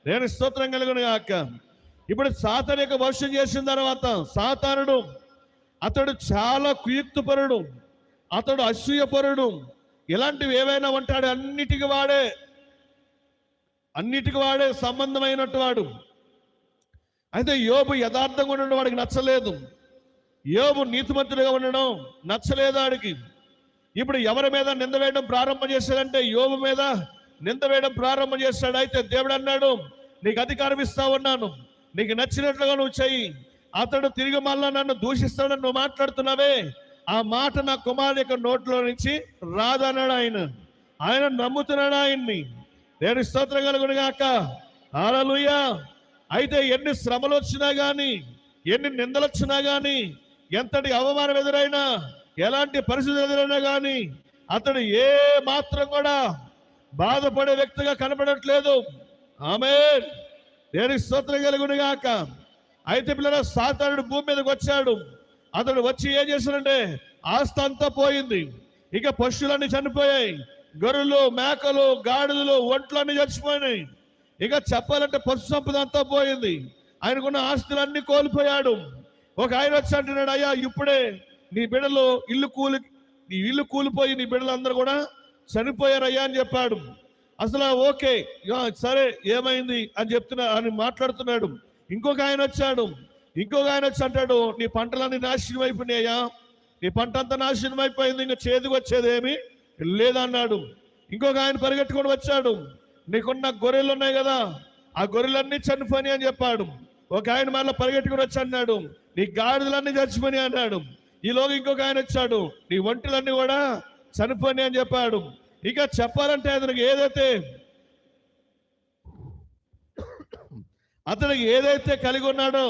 నేను స్తోత్రం కలుగును గాక. ఇప్పుడు సాతాను యొక్క వశం చేసిన తర్వాత సాతానుడు అతడు చాలా కుయుక్తపరుడు, అతడు అసూయపరుడు, ఇలాంటివి ఏవైనా ఉంటాడు అన్నిటికి వాడే సంబంధమైనట్టు వాడు. అయితే యోబు యథార్థంగా ఉండడం వాడికి నచ్చలేదు, యోబు నీతిమంతుడిగా ఉండడం నచ్చలేదు వాడికి. ఇప్పుడు ఎవరి మీద నింద వేయడం ప్రారంభం చేశాడంటే యోబు మీద నింద వేయడం ప్రారంభం చేశాడు. అయితే దేవుడు అన్నాడు, నీకు అధికారం ఇస్తా ఉన్నాను, నీకు నచ్చినట్లుగా నువ్వు చెయ్యి. అతడు తిరిగి మళ్ళా నన్ను దూషిస్తాడని నువ్వు మాట్లాడుతున్నావే, ఆ మాట నా కుమారుని యొక్క నోట్లో నుంచి రాదన్నాడు ఆయన నమ్ముతున్నాడు ఆయన్ని. నేను స్తోత్రం కలుగును గాక. హల్లెలూయా. అయితే ఎన్ని శ్రమలు వచ్చినా గాని, ఎన్ని నిందలు వచ్చినా గాని, ఎంతటి అవమానం ఎదురైనా, ఎలాంటి పరిస్థితులు ఎదురైనా గాని అతడు ఏ మాత్రం కూడా బాధపడే వ్యక్తిగా కనపడట్లేదు. ఆమేన్. దేవునికి స్తోత్రం కలుగును గాక. అయితే పిల్లల సాతానుడు భూమి మీదకి వచ్చాడు. అతడు వచ్చి ఏం చేశాడంటే ఆస్తి అంతా పోయింది, ఇక పశువులన్నీ చనిపోయాయి, గొర్రెలు, మేకలు, గాడిదలు, ఒంట్లన్నీ చచ్చిపోయినాయి. ఇక చెప్పాలంటే పశు సంపద అంతా పోయింది. ఆయనకున్న ఆస్తులన్నీ కోల్పోయాడు. ఒక ఆయన వచ్చి అంటున్నాడు, అయ్యా ఇప్పుడే నీ బిడ్డలు ఇల్లు కూలిపోయి నీ బిడ్డలందరూ కూడా చనిపోయారయ్యా అని చెప్పాడు. అసలు ఓకే సరే ఏమైంది అని మాట్లాడుతున్నాడు. ఇంకొక ఆయన వచ్చి అంటాడు, నీ పంటలన్నీ నాశనం అయిపోయినాయ్యా, నీ పంట అంతా నాశనం అయిపోయింది, ఇంకా చేతికి వచ్చేదేమి లేదన్నాడు. ఇంకొక ఆయన పరిగెట్టుకొని వచ్చాడు, నీకున్న గొర్రెలు ఉన్నాయి కదా, ఆ గొర్రెలన్నీ చనిపోయి అని చెప్పాడు. ఒక ఆయన మళ్ళీ పరిగెట్టుకొని వచ్చి అన్నాడు, నీ గాడిదలన్నీ చచ్చిపోయి అన్నాడు. ఈలోగా ఇంకొక ఆయన వచ్చాడు, నీ ఒంటెలన్నీ కూడా చనిపోయి అని చెప్పాడు. ఇక చెప్పాలంటే అతనికి ఏదైతే కలిగి ఉన్నాడో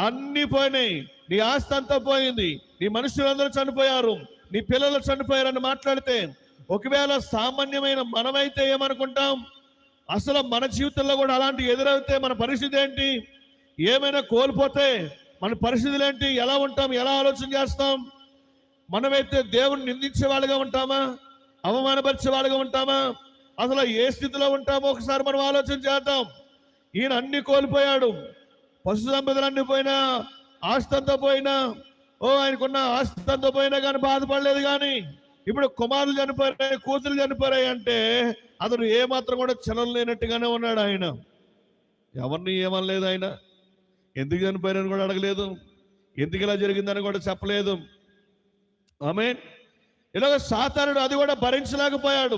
అన్ని పోయినాయి. నీ ఆస్తి అంతా పోయింది, నీ మనుషులందరూ చనిపోయారు, నీ పిల్లలు చనిపోయారని మాట్లాడితే, ఒకవేళ సామాన్యమైన మనమైతే ఏమనుకుంటాం, అసలు మన జీవితంలో కూడా అలాంటి ఎదురైతే మన పరిస్థితి ఏంటి, ఏమైనా కోల్పోతే మన పరిస్థితులు ఏంటి, ఎలా ఉంటాం, ఎలా ఆలోచన చేస్తాం? మనమైతే దేవుని నిందించే వాళ్ళగా ఉంటామా, అవమానపరిచే వాళ్ళగా ఉంటామా, అసలు ఏ స్థితిలో ఉంటామో ఒకసారి మనం ఆలోచన చేద్దాం. ఈయన అన్ని కోల్పోయాడు, పశు సంపదలన్నీ పోయినా, ఆస్తి అంతా పోయినా, ఆయనకున్న ఆస్తి అంతా పోయినా కానీ బాధపడలేదు. కానీ ఇప్పుడు కుమారులు చనిపోయాయి, కూతురు చనిపోయాయి అంటే అతను ఏమాత్రం కూడా చలనం లేనట్టుగానే ఉన్నాడు. ఆయన ఎవరిని ఏమనలేదు, ఆయన ఎందుకు చనిపోయారని కూడా అడగలేదు, ఎందుకు ఇలా జరిగిందని కూడా చెప్పలేదు. ఆమేన్. ఇలాగ సాతానుడు అది కూడా భరించలేకపోయాడు.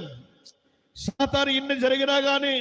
సాతాను ఇన్ని జరిగినా కానీ